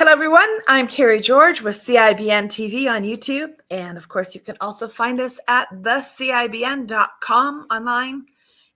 Hello, everyone. I'm Carrie George with CIBN TV on YouTube. And of course, you can also find us at thecibn.com online.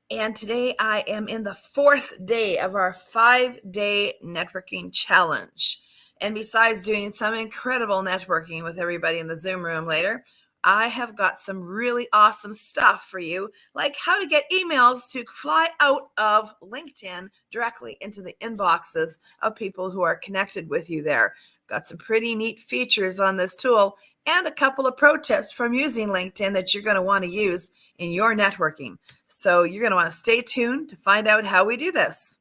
And today I am in the fourth day of our 5-day networking challenge. And besides doing some incredible networking with everybody in the Zoom room later, I have got some really awesome stuff for you, like how to get emails to fly out of LinkedIn directly into the inboxes of people who are connected with you there. Got some pretty neat features on this tool and a couple of pro tips from using LinkedIn that you're going to want to use in your networking. So you're going to want to stay tuned to find out how we do this.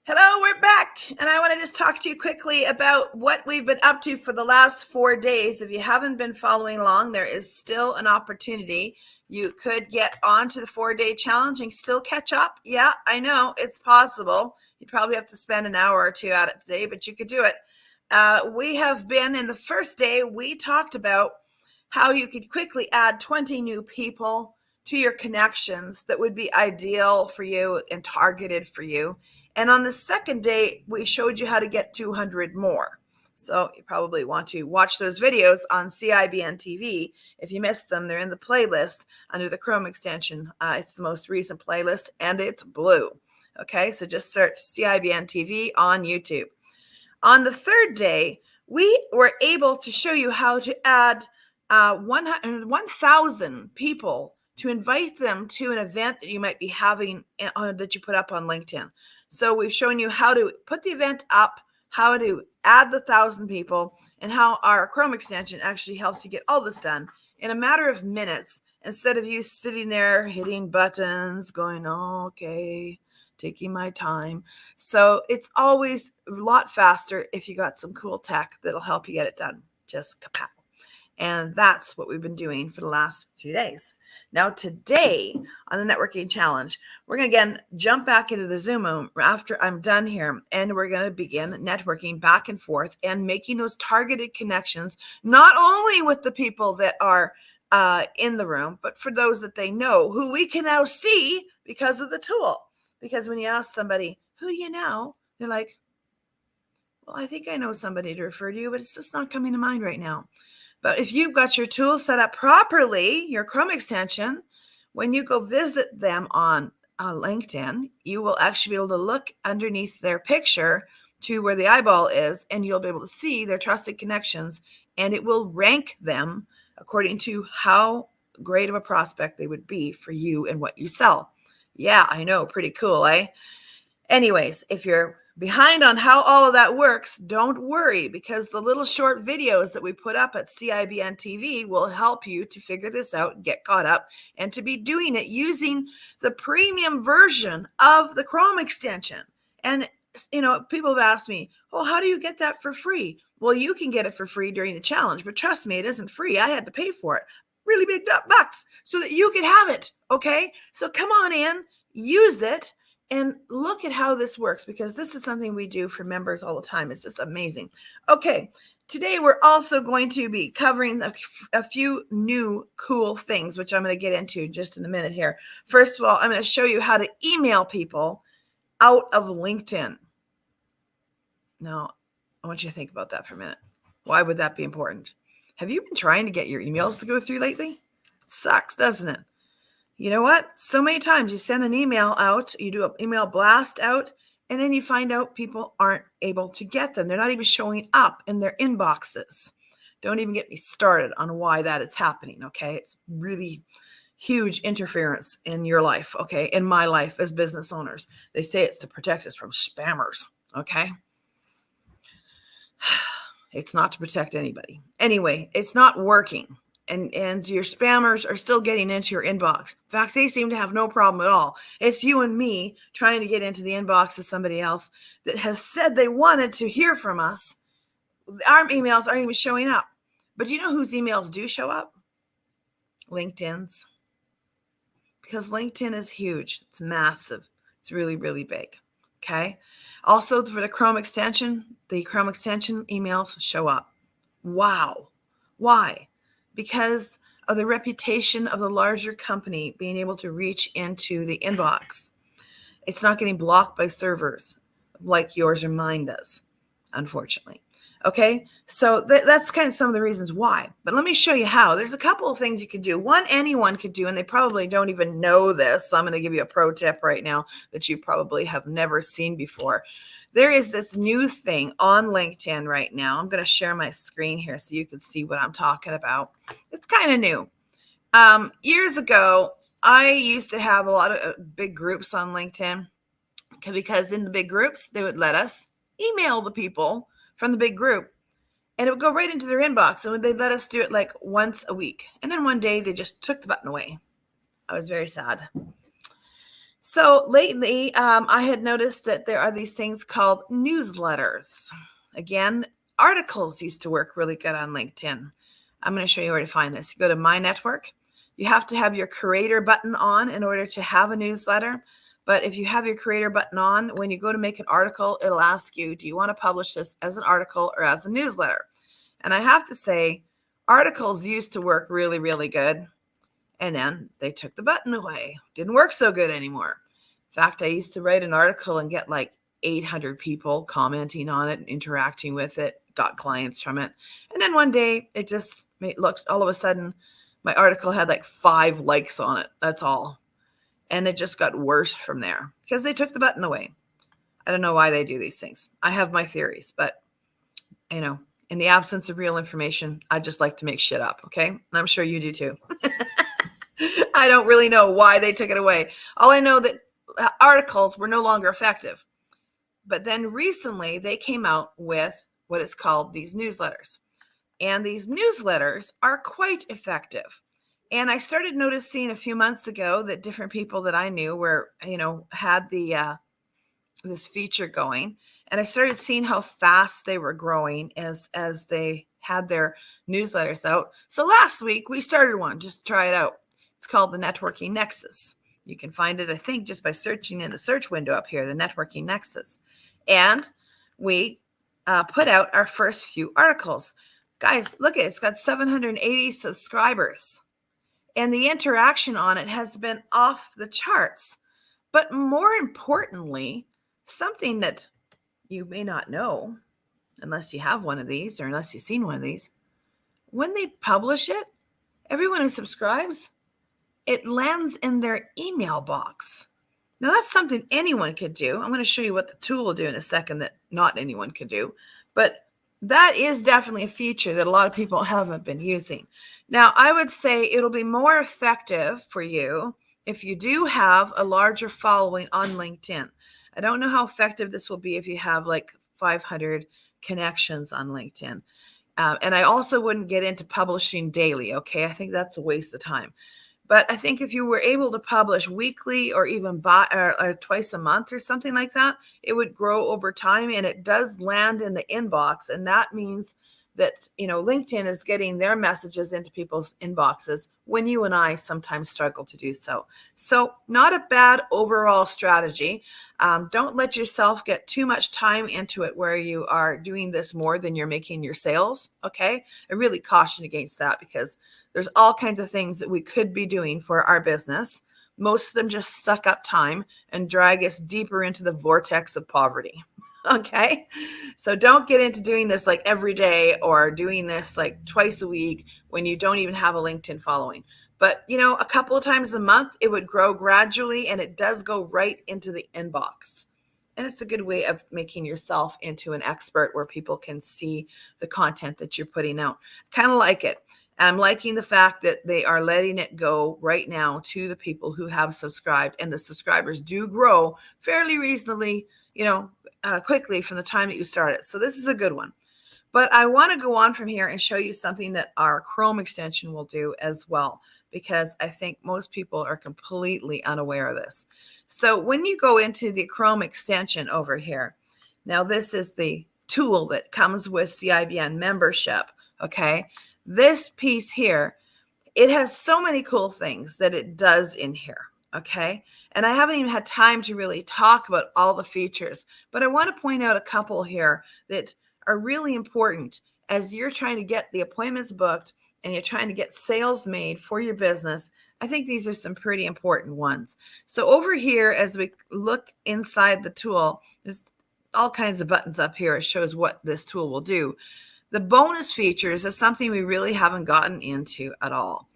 Hello, we're back, and I want to just talk to you quickly about what we've been up to for the last 4 days. If you haven't been following along, there is still an opportunity. You could get onto the 4-day challenge and still catch up. Yeah, I know, it's possible. You probably have to spend an hour or two at it today, but you could do it. We have been in the first day, we talked about how you could quickly add 20 new people to your connections that would be ideal for you and targeted for you. And on the second day, we showed you how to get 200 more. So you probably want to watch those videos on CIBN TV. If you missed them, they're in the playlist under the Chrome extension. It's the most recent playlist, and it's blue. Okay, so just search CIBN TV on YouTube. On the third day, we were able to show you how to add 1,000 people to invite them to an event that you might be having that you put up on LinkedIn. So we've shown you how to put the event up, how to add the 1,000 people, and how our Chrome extension actually helps you get all this done in a matter of minutes instead of you sitting there hitting buttons going, oh, okay, taking my time. So it's always a lot faster if you got some cool tech that'll help you get it done. Just kapow. And that's what we've been doing for the last few days. Now, today on the networking challenge, we're going to again jump back into the Zoom room after I'm done here, and we're going to begin networking back and forth and making those targeted connections, not only with the people that are in the room, but for those that they know who we can now see because of the tool. Because when you ask somebody, who do you know? They're like, well, I think I know somebody to refer to you, but it's just not coming to mind right now. But if you've got your tool set up properly, your Chrome extension, when you go visit them on LinkedIn, you will actually be able to look underneath their picture to where the eyeball is, and you'll be able to see their trusted connections, and it will rank them according to how great of a prospect they would be for you and what you sell. Yeah, I know, pretty cool, eh? Anyways, if you're behind on how all of that works, don't worry, because the little short videos that we put up at CIBN TV will help you to figure this out, get caught up, and to be doing it using the premium version of the Chrome extension. And, you know, people have asked me, oh, how do you get that for free? Well, you can get it for free during the challenge, but trust me, it isn't free. I had to pay for it. Really big bucks so that you could have it, okay? So come on in, use it, and look at how this works, because this is something we do for members all the time. It's just amazing. Okay, today we're also going to be covering a few new cool things, which I'm going to get into just in a minute here. First of all, I'm going to show you how to email people out of LinkedIn. Now, I want you to think about that for a minute. Why would that be important? Have you been trying to get your emails to go through lately? It sucks, doesn't it? You know what? So many times you send an email out, you do an email blast out, and then you find out people aren't able to get them. They're not even showing up in their inboxes. Don't even get me started on why that is happening, okay? It's really huge interference in your life, okay? In my life as business owners. They say it's to protect us from spammers, okay? It's not to protect anybody. Anyway, it's not working. and your spammers are still getting into your inbox. In fact, they seem to have no problem at all. It's you and me trying to get into the inbox of somebody else that has said they wanted to hear from us. Our emails aren't even showing up. But do you know whose emails do show up? LinkedIn's. Because LinkedIn is huge. It's massive. It's really, really big. Okay. Also, for the Chrome extension emails show up. Wow. Why? Because of the reputation of the larger company being able to reach into the inbox. It's not getting blocked by servers like yours or mine does, unfortunately. Okay, so that's kind of some of the reasons why. But let me show you how. There's a couple of things you could do. One, anyone could do, and they probably don't even know this. So I'm going to give you a pro tip right now that you probably have never seen before. There is this new thing on LinkedIn right now. I'm going to share my screen here so you can see what I'm talking about. It's kind of new. Years ago, I used to have a lot of big groups on LinkedIn because in the big groups, they would let us email the people from the big group, and it would go right into their inbox, and they'd let us do it like once a week. And then one day they just took the button away. I was very sad. So lately, I had noticed that there are these things called newsletters. Again, articles used to work really good on LinkedIn. I'm going to show you where to find this. You go to My Network. You have to have your creator button on in order to have a newsletter. But if you have your creator button on, when you go to make an article, it'll ask you, do you want to publish this as an article or as a newsletter? And I have to say, articles used to work really, really good. And then they took the button away. Didn't work so good anymore. In fact, I used to write an article and get like 800 people commenting on it and interacting with it, got clients from it. And then one day it just looked, all of a sudden, my article had like 5 likes on it. That's all. And it just got worse from there because they took the button away. I don't know why they do these things. I have my theories, but in the absence of real information, I just like to make shit up. Okay. And I'm sure you do too. I don't really know why they took it away. All I know that articles were no longer effective. But then recently they came out with what is called these newsletters. And these newsletters are quite effective. And I started noticing a few months ago that different people that I knew were, had this feature going. And I started seeing how fast they were growing as they had their newsletters out. So last week we started one, just to try it out. It's called the Networking Nexus. You can find it, I think, just by searching in the search window up here, the Networking Nexus. And we put out our first few articles. Guys, look at it. It's got 780 subscribers. And the interaction on it has been off the charts. But more importantly, something that you may not know, unless you have one of these or unless you've seen one of these, when they publish it, everyone who subscribes, it lands in their email box. Now, that's something anyone could do. I'm going to show you what the tool will do in a second that not anyone could do. But that is definitely a feature that a lot of people haven't been using. Now, I would say it'll be more effective for you if you do have a larger following on LinkedIn. I don't know how effective this will be if you have like 500 connections on LinkedIn. And I also wouldn't get into publishing daily, okay? I think that's a waste of time. But I think if you were able to publish weekly or even or twice a month or something like that, it would grow over time, and it does land in the inbox. And that means that, LinkedIn is getting their messages into people's inboxes when you and I sometimes struggle to do so. So not a bad overall strategy. Don't let yourself get too much time into it where you are doing this more than you're making your sales. Okay. I really caution against that because there's all kinds of things that we could be doing for our business. Most of them just suck up time and drag us deeper into the vortex of poverty. Okay. So don't get into doing this like every day or doing this like twice a week when you don't even have a LinkedIn following. But, a couple of times a month, it would grow gradually, and it does go right into the inbox. And it's a good way of making yourself into an expert where people can see the content that you're putting out. Kind of like it. I'm liking the fact that they are letting it go right now to the people who have subscribed, and the subscribers do grow fairly reasonably, quickly from the time that you start it. So this is a good one. But I want to go on from here and show you something that our Chrome extension will do as well, because I think most people are completely unaware of this. So when you go into the Chrome extension over here, now this is the tool that comes with CIBN membership, okay? This piece here, it has so many cool things that it does in here, okay? And I haven't even had time to really talk about all the features, but I want to point out a couple here that are really important as you're trying to get the appointments booked and you're trying to get sales made for your business. I think these are some pretty important ones. So over here, as we look inside the tool, there's all kinds of buttons up here. It shows what this tool will do. The bonus features is something we really haven't gotten into at all.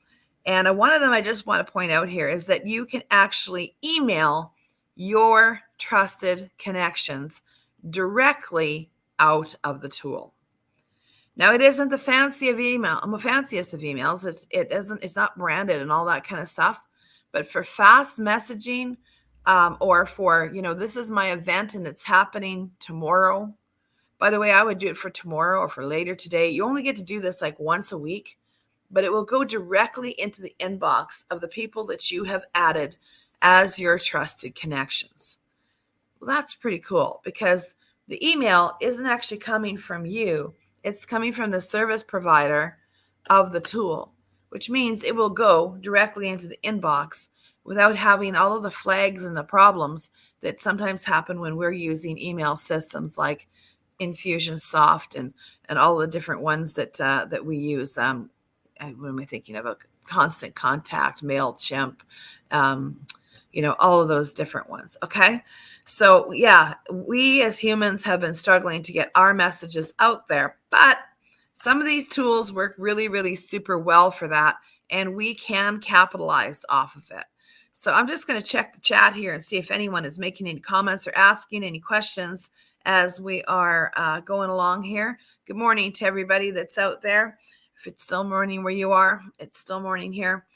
And one of them I just want to point out here is that you can actually email your trusted connections directly out of the tool. Now, it isn't the fanciest of emails. It's not branded and all that kind of stuff. But for fast messaging, or for, this is my event and it's happening tomorrow. By the way, I would do it for tomorrow or for later today. You only get to do this like once a week, but it will go directly into the inbox of the people that you have added as your trusted connections. Well, that's pretty cool, because the email isn't actually coming from you. It's coming from the service provider of the tool, which means it will go directly into the inbox without having all of the flags and the problems that sometimes happen when we're using email systems like Infusionsoft and all the different ones that we use. What am I thinking of? Constant Contact, MailChimp, all of those different ones. Okay. So yeah, we as humans have been struggling to get our messages out there, but some of these tools work really, really super well for that. And we can capitalize off of it. So I'm just going to check the chat here and see if anyone is making any comments or asking any questions as we are going along here. Good morning to everybody that's out there. If it's still morning where you are, it's still morning here.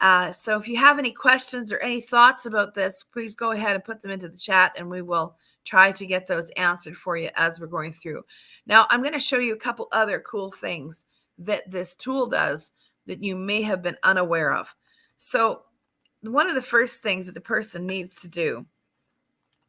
So if you have any questions or any thoughts about this, please go ahead and put them into the chat and we will try to get those answered for you as we're going through. Now, I'm going to show you a couple other cool things that this tool does that you may have been unaware of. So one of the first things that the person needs to do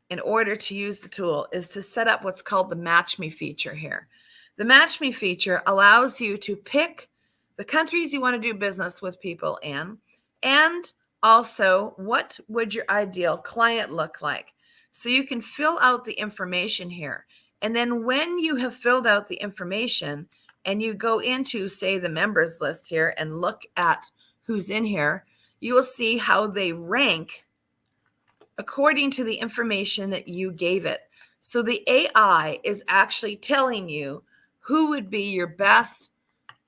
in order to use the tool is to set up what's called the Match Me feature here. The Match Me feature allows you to pick the countries you want to do business with people in, and also what would your ideal client look like. So you can fill out the information here. And then when you have filled out the information and you go into, say, the members list here and look at who's in here, you will see how they rank according to the information that you gave it. So the AI is actually telling you who would be your best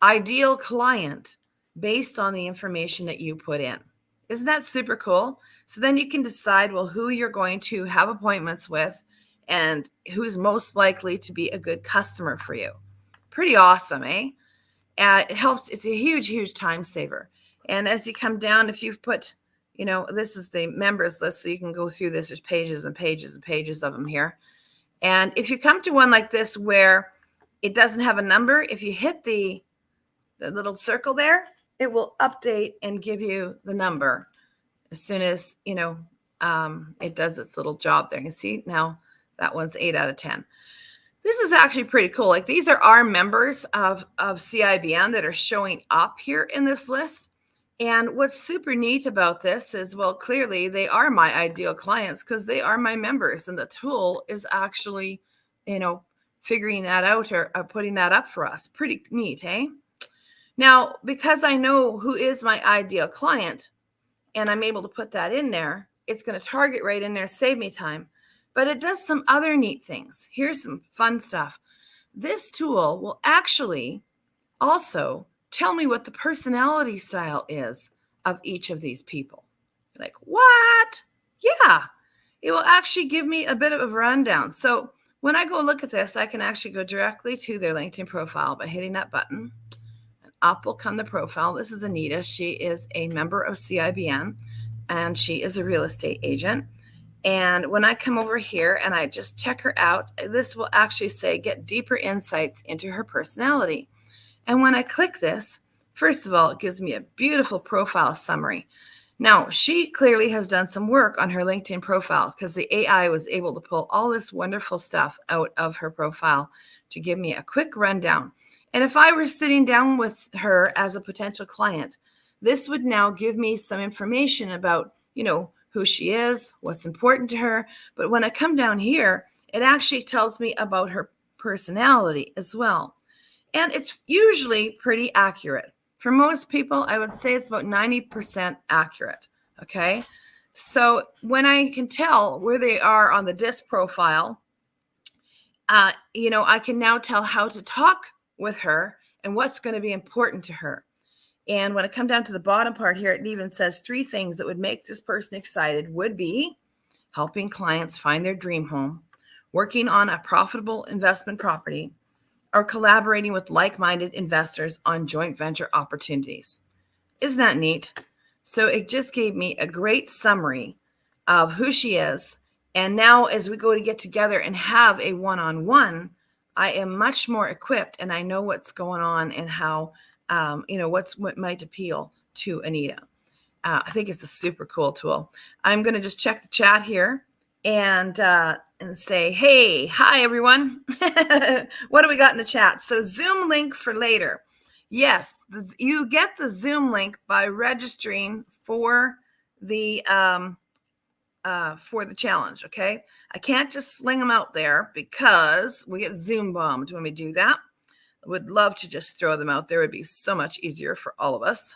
ideal client based on the information that you put in. Isn't that super cool? So then you can decide, well, who you're going to have appointments with and who's most likely to be a good customer for you. Pretty awesome, eh? It helps. It's a huge, huge time saver. And as you come down, if you've put, this is the members list, so you can go through this. There's pages and pages and pages of them here. And if you come to one like this where it doesn't have a number, if you hit the little circle there, it will update and give you the number as soon as, it does its little job there. You see now that one's 8 out of 10. This is actually pretty cool. Like, these are our members of CIBN that are showing up here in this list. And what's super neat about this is, well, clearly they are my ideal clients because they are my members, and the tool is actually, figuring that out or putting that up for us. Pretty neat, eh? Now, because I know who is my ideal client and I'm able to put that in there, it's going to target right in there, save me time. But it does some other neat things. Here's some fun stuff. This tool will actually also tell me what the personality style is of each of these people. Like, what? Yeah, it will actually give me a bit of a rundown. So when I go look at this, I can actually go directly to their LinkedIn profile by hitting that button. And up will come the profile. This is Anita. She is a member of CIBN, and she is a real estate agent. And when I come over here and I just check her out, this will actually say get deeper insights into her personality. And when I click this, first of all, it gives me a beautiful profile summary. Now, she clearly has done some work on her LinkedIn profile because the AI was able to pull all this wonderful stuff out of her profile to give me a quick rundown. And if I were sitting down with her as a potential client, this would now give me some information about, who she is, what's important to her. But when I come down here, it actually tells me about her personality as well. And it's usually pretty accurate. For most people, I would say it's about 90% accurate. Okay. So when I can tell where they are on the DISC profile, I can now tell how to talk with her and what's going to be important to her. And when I come down to the bottom part here, it even says 3 things that would make this person excited would be helping clients find their dream home, working on a profitable investment property, or collaborating with like-minded investors on joint venture opportunities. Isn't that neat? So it just gave me a great summary of who she is. And now as we go to get together and have a one-on-one, I am much more equipped and I know what's going on and how, what might appeal to Anita. I think it's a super cool tool. I'm going to just check the chat here and say, hey, hi, everyone. What do we got in the chat? So Zoom link for later. Yes, you get the Zoom link by registering for the challenge, okay? I can't just sling them out there because we get Zoom bombed when we do that. I would love to just throw them out there. It would be so much easier for all of us.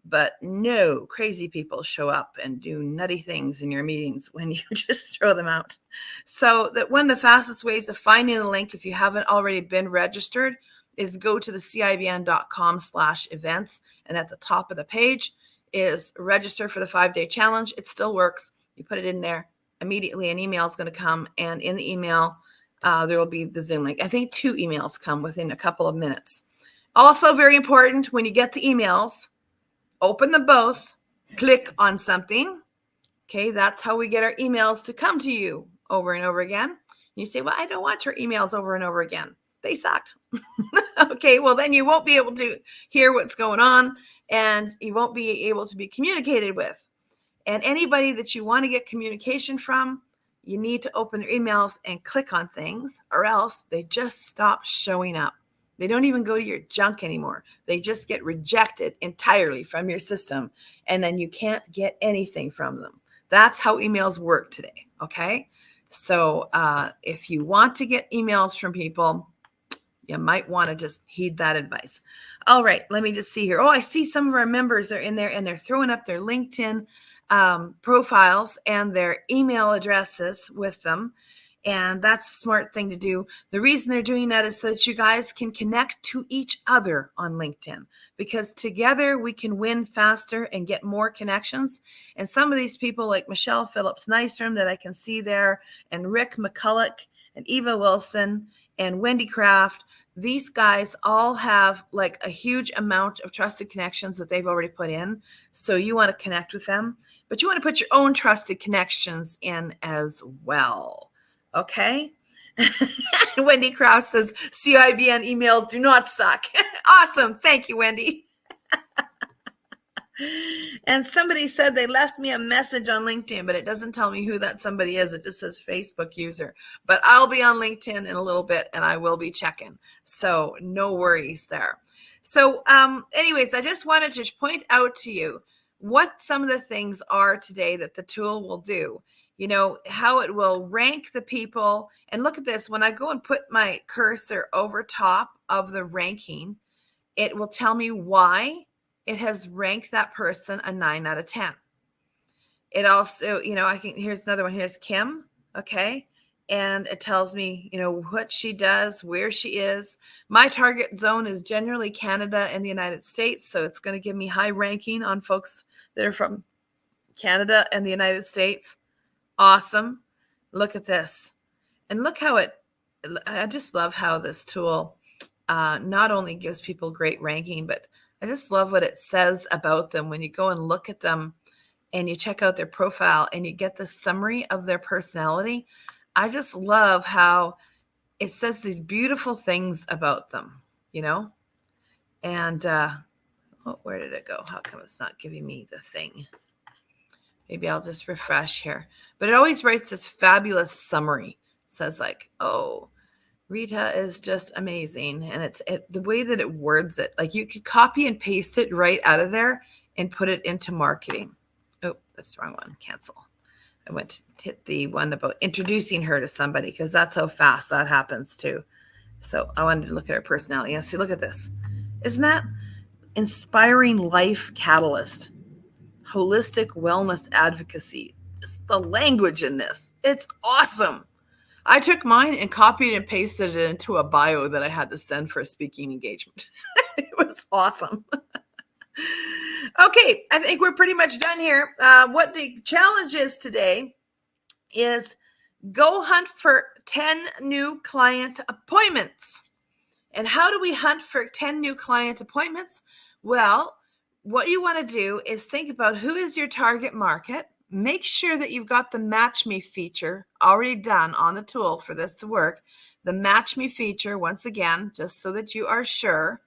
But no, crazy people show up and do nutty things in your meetings when you just throw them out. So that one of the fastest ways of finding a link, if you haven't already been registered, is go to the CIBN.com/events. And at the top of the page is register for the 5-day challenge. It still works. You put it in there. Immediately an email is going to come. And in the email, there will be the Zoom link. I think 2 emails come within a couple of minutes. Also very important, when you get the emails, open them both, click on something. Okay, that's how we get our emails to come to you over and over again. You say, well, I don't want your emails over and over again. They suck. Okay, well, then you won't be able to hear what's going on and you won't be able to be communicated with. And anybody that you want to get communication from, you need to open their emails and click on things, or else they just stop showing up. They don't even go to your junk anymore. They just get rejected entirely from your system, and then you can't get anything from them. That's how emails work today, okay? So if you want to get emails from people, you might want to just heed that advice. All right, let me just see here. Oh, I see some of our members are in there, and they're throwing up their LinkedIn profiles and their email addresses with them. And that's a smart thing to do. The reason they're doing that is so that you guys can connect to each other on LinkedIn, because together we can win faster and get more connections. And some of these people like Michelle Phillips Nystrom that I can see there, and Rick McCulloch and Eva Wilson and Wendy Kraft, these guys all have like a huge amount of trusted connections that they've already put in. So you want to connect with them, but you want to put your own trusted connections in as well. Okay. Wendy Kraft says CIBN emails do not suck. Awesome. Thank you, Wendy. And somebody said they left me a message on LinkedIn, but it doesn't tell me who that somebody is. It just says Facebook user. But I'll be on LinkedIn in a little bit and I will be checking. So no worries there. So anyways, I just wanted to point out to you what some of the things are today that the tool will do. You know, how it will rank the people. And look at this. When I go and put my cursor over top of the ranking, it will tell me why it has ranked that person a 9 out of 10. It also, here's another one. Here's Kim. Okay. And it tells me, what she does, where she is. My target zone is generally Canada and the United States. So it's going to give me high ranking on folks that are from Canada and the United States. Awesome. Look at this. And look how I just love how this tool not only gives people great ranking, but I just love what it says about them when you go and look at them and you check out their profile and you get the summary of their personality, I just love how it says these beautiful things about them, and where did it go? How come it's not giving me the thing? Maybe I'll just refresh here. But it always writes this fabulous summary. It says like, oh, Rita is just amazing. And the way that it words it, like you could copy and paste it right out of there and put it into marketing. Oh, that's the wrong one. Cancel. I went to hit the one about introducing her to somebody because that's how fast that happens too. So I wanted to look at her personality. Yeah, see, look at this. Isn't that inspiring life catalyst? Holistic wellness advocacy. Just the language in this. It's awesome. I took mine and copied and pasted it into a bio that I had to send for a speaking engagement. It was awesome. Okay, I think we're pretty much done here. What the challenge is today is go hunt for 10 new client appointments. And how do we hunt for 10 new client appointments? Well, what you want to do is think about who is your target market. Make sure that you've got the Match Me feature already done on the tool for this to work. The Match Me feature, once again, just so that you are sure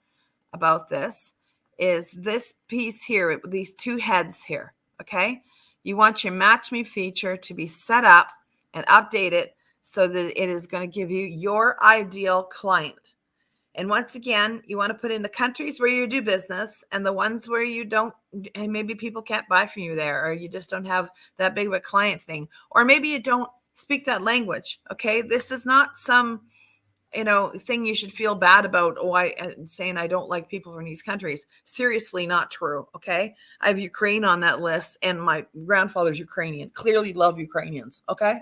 about this, is this piece here, these two heads here, okay? You want your Match Me feature to be set up and updated so that it is going to give you your ideal client. And once again, you want to put in the countries where you do business and the ones where you don't, and maybe people can't buy from you there, or you just don't have that big of a client thing, or maybe you don't speak that language. Okay. This is not some, thing you should feel bad about. Oh, I'm saying I don't like people from these countries. Seriously, not true. Okay. I have Ukraine on that list and my grandfather's Ukrainian. Clearly love Ukrainians. Okay.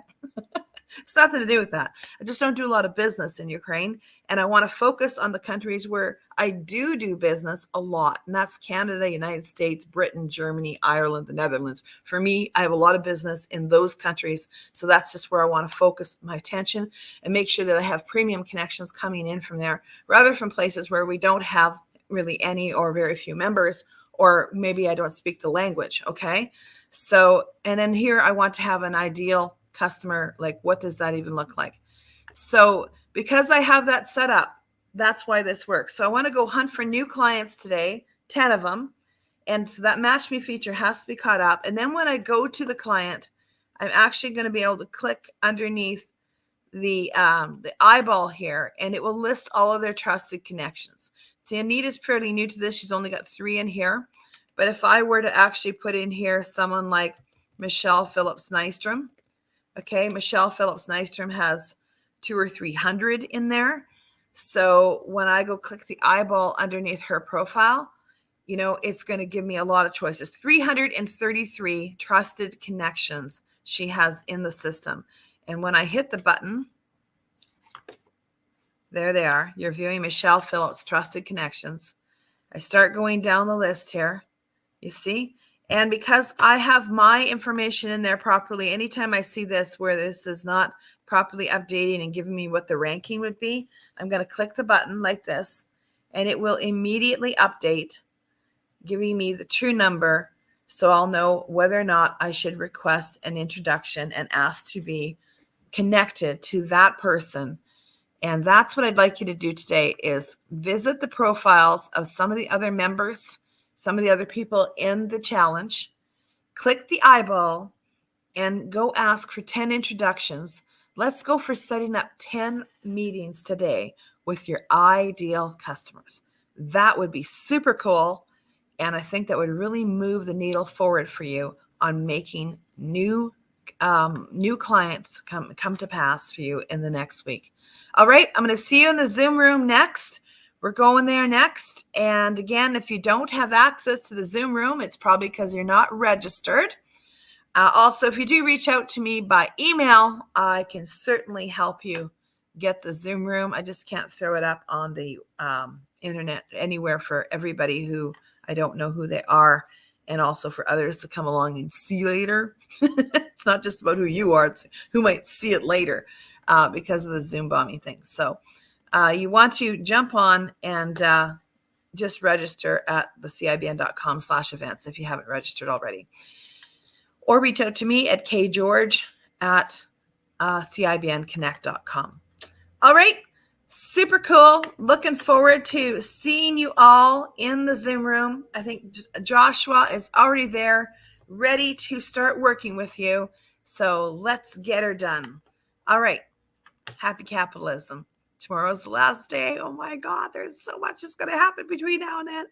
It's nothing to do with that. I just don't do a lot of business in Ukraine. And I want to focus on the countries where I do business a lot. And that's Canada, United States, Britain, Germany, Ireland, the Netherlands. For me, I have a lot of business in those countries. So that's just where I want to focus my attention and make sure that I have premium connections coming in from there, rather from places where we don't have really any or very few members, or maybe I don't speak the language. Okay. So, and then here I want to have an ideal customer. Like, what does that even look like? So because I have that set up, that's why this works. So I want to go hunt for new clients today, 10 of them. And so that Match Me feature has to be caught up. And then when I go to the client, I'm actually going to be able to click underneath the eyeball here, and it will list all of their trusted connections. See, Anita's fairly new to this. She's only got 3 in here. But if I were to actually put in here someone like Michelle Phillips Nystrom, okay, Michelle Phillips Nystrom has 200 or 300 in there. So when I go click the eyeball underneath her profile, it's going to give me a lot of choices. 333 trusted connections she has in the system. And when I hit the button, there they are. You're viewing Michelle Phillips trusted connections. I start going down the list here. You see? And because I have my information in there properly, anytime I see this where this is not properly updating and giving me what the ranking would be, I'm going to click the button like this, and it will immediately update, giving me the true number, so I'll know whether or not I should request an introduction and ask to be connected to that person. And that's what I'd like you to do today, is visit the profiles of some of the other members, some of the other people in the challenge, click the eyeball, and go ask for 10 introductions. Let's go for setting up 10 meetings today with your ideal customers. That would be super cool. And I think that would really move the needle forward for you on making new clients come to pass for you in the next week. All right, I'm going to see you in the Zoom room next. We're going there next. And again, if you don't have access to the Zoom room, it's probably because you're not registered. Also, if you do reach out to me by email, I can certainly help you get the Zoom room. I just can't throw it up on the internet anywhere for everybody who I don't know who they are, and also for others to come along and see later. It's not just about who you are, it's who might see it later because of the Zoom bombing thing. So you want to jump on and just register at thecibn.com/events if you haven't registered already. or reach out to me at kgeorge@cibnconnect.com. All right. Super cool. Looking forward to seeing you all in the Zoom room. I think Joshua is already there, ready to start working with you. So let's get her done. All right. Happy capitalism. Tomorrow's the last day. Oh my God, there's so much that's going to happen between now and then.